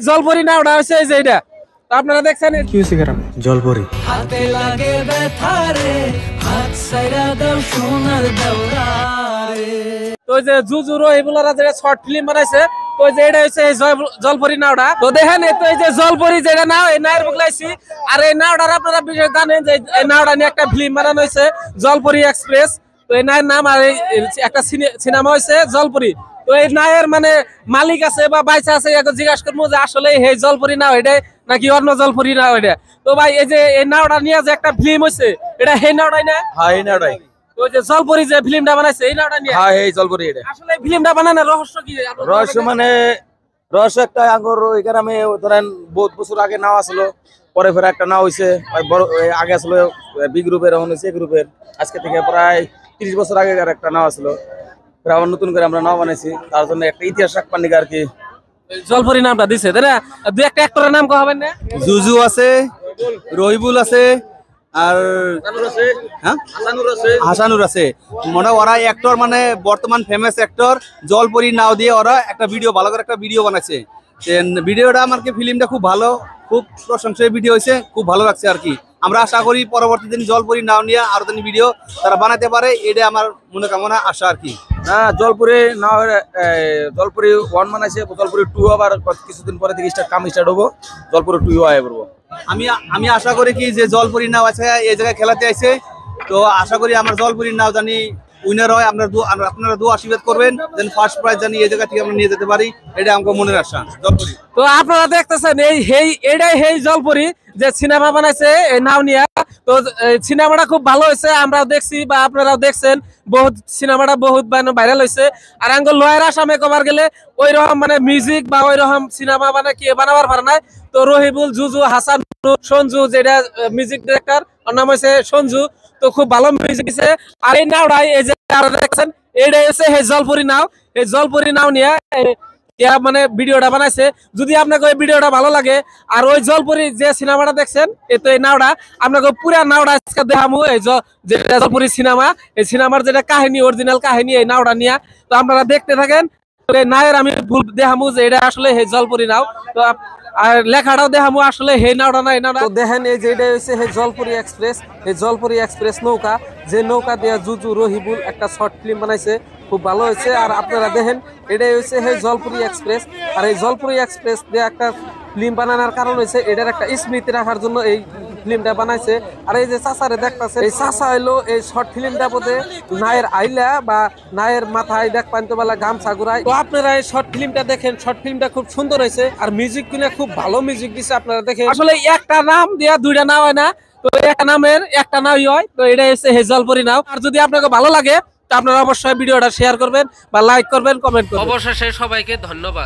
জলপরি না ওটা হচ্ছে এই যে এটা আপনারা দেখছেন কি হইছে গ্রামে জলপরি হাতে লাগে ব্যথা রে হাত ছাইরা দাও সোনার দাওরা রে। তো যে জুজুরো এগুলারা যে শর্ট ফিল্ম বানাইছে তো যে এটা হচ্ছে জলপরি নাওটা। তো দেখেন এই তো এই যে জলপরি যেটা নাও এই নায়ের বুকলাইছি আর এই নাওটার আপনারা বিশেষ জানেন যে এই নাওটা নিয়ে একটা ফিল্ম বানানো হয়েছে জলপরি এক্সপ্রেস। তো এই নায়ের নাম আর একটা সিনেমা হয়েছে জলপরি। তো এই নায়ের মানে মালিক আছে বা বাইচা আছে জিজ্ঞাসা করবো যে আসলে এই জলপরি নাও এটাই নাকি অন্য জলপরি নাও এটা। তো ভাই এই যে এই নাওটা নিয়ে যে একটা ফিল্ম হয়েছে এটা সেই নাওটাই না? হ্যাঁ এই নাওটাই। ওই যে জলপরি যে ফিল্মটা বানাইছে এই নাওটা নিয়ে? হ্যাঁ এই জলপরি এটা। আসলে এই ফিল্মটা বানানোর রহস্য কি? রহস্য মানে রহস্য একটা আগর ওই গ্রামে ধরেন বহুত বছর আগে নাও আসলো, পরে ফের একটা নাও হয়েছে বড় আগে আসলো বি গ্রুপের, এখন হয়েছে গ্রুপের। আজকে থেকে প্রায় 30 বছর আগেকার একটা নাও আসলো, আবার নতুন করে আমরা নাও বানাইছি, তার জন্য একটা ইতিহাস রাখবার নিকে আর কি জলপরি নামটা দিছে তাই না? দুই একটা অ্যাক্টরের নাম কো হবেন না? জুজু আছে, রহিবুল আছে আর হাসানুর আছে। মনে ওরা অ্যাক্টর মানে বর্তমান ফেমাস অ্যাক্টর। জলপরি নাও দিয়ে ওরা একটা ভিডিও, ভালো করে একটা ভিডিও বানাচ্ছে। ভিডিওটা আমার কি ফিল্মটা খুব ভালো, খুব প্রশংসনীয় ভিডিও হয়েছে, খুব ভালো লাগছে আর কি। আমরা আশা করি পরবর্তী দিন জলপরি নাও নিয়ে আরো দিন ভিডিও তারা বানাতে পারে, এটা আমার মনে কামনা আশা আর কি। হ্যাঁ জলপরি নাও, জলপরি 1 বানাইছে, জলপরি 2 আবার কিছুদিন পরে থেকে কাম স্টার্ট হবো, জলপরি 2 আয় পড়বো। আমি আশা করি কি যে জলপরি নাও আছে এই জায়গায় খেলাতে আইছে, তো আশা করি আমার জলপরি নাও জানি উইনার হয়। আপনারা দু আশীর্বাদ করবেন যেন ফার্স্ট প্রাইজ জানি এই জায়গা থেকে আমরা নিয়ে যেতে পারি, এটা আমাকে মনের আশা। জলপরি তো আপনারা দেখতেছেন এইটাই এই জলপরি যে সিনেমা বানাইছে এই নাও নিয়া। তো সিনেমাটা খুব ভালো হয়েছে, আমরাও দেখছি বা আপনারাও দেখছেন, বহুত সিনেমাটা বহুত ভাইরাল হয়েছে। আর আঙ্গ লয়ের আসামে কবার গেলে ওই রকম মানে মিউজিক বা ওই রকম সিনেমা মানে কি বানাবার পারে নাই। তো রহিবুল, জুজু, হাসান, সঞ্জু যেটা মিউজিক ডিরেক্টর, ওর নাম হয়েছে সঞ্জু, তো খুব ভালো মিউজিক দিছে। আর এই নাওটাই এই যে দেখছেন এইটাই হচ্ছে এই জলপরি নাও। এই জলপরি নাও নিয়ে মানে ভিডিওটা বানাইছে। যদি আপনাকে ওই ভিডিওটা ভালো লাগে আর ওই জলপরি যে সিনেমাটা দেখছেন তো এই নাওটা আপনাকে পুরা নাওটা আজকে দেখামু। এই যে জলপরি সিনেমা, এই সিনেমার যেটা কাহিনী, অরিজিনাল কাহিনী এই নাওটা নিয়ে। তো আপনারা দেখতে থাকেন। নায়ের আমি ভুল দেখামু যে এটা আসলে এই জলপরি নাও। তো আর লেখাটাও দেখামু আসলে হে নাওটা না এই নাওটা। তো দেখেন এই যে এটা হচ্ছে এই জলপরি এক্সপ্রেস, এই জলপরি এক্সপ্রেস নৌকা, যে নৌকা দিয়ে জুজু, রহিবুল একটা শর্ট ফিল্ম বানাইছে, খুব ভালো হয়েছে। আর আপনারা দেখেন এটাই হচ্ছে এই জলপরি এক্সপ্রেস। আর এই জলপরি এক্সপ্রেস দিয়ে একটা ফিল্ম বানানোর কারণ হয়েছে এটার একটা স্মৃতি রাখার জন্য এই ফিল্মটা বানাইছে। আর এই যে চাচারে দেখতেছে, এই চাচা হইলো এই শর্ট ফিল্মটা বোধে নায়ের আইলা বা নায়ের মাথায় দেখ পান্তবেলা গামছা ঘুরায়। তো আপনারা এই শর্ট ফিল্মটা দেখেন, শর্ট ফিল্মটা খুব সুন্দর হয়েছে। আর মিউজিক কিনে খুব ভালো মিউজিক দিছে, আপনারা দেখেন। আসলে একটা নাম দিয়া দুইটা নাও হয় না, তো একটা নামের একটা নাওই হয়। তো এটা হচ্ছে এই জলপরি নাও। আর যদি আপনাকে ভালো লাগে তো আপনারা অবশ্যই ভিডিওটা শেয়ার করবেন বা লাইক করবেন, কমেন্ট করবেন। অবশেষে সবাইকে ধন্যবাদ।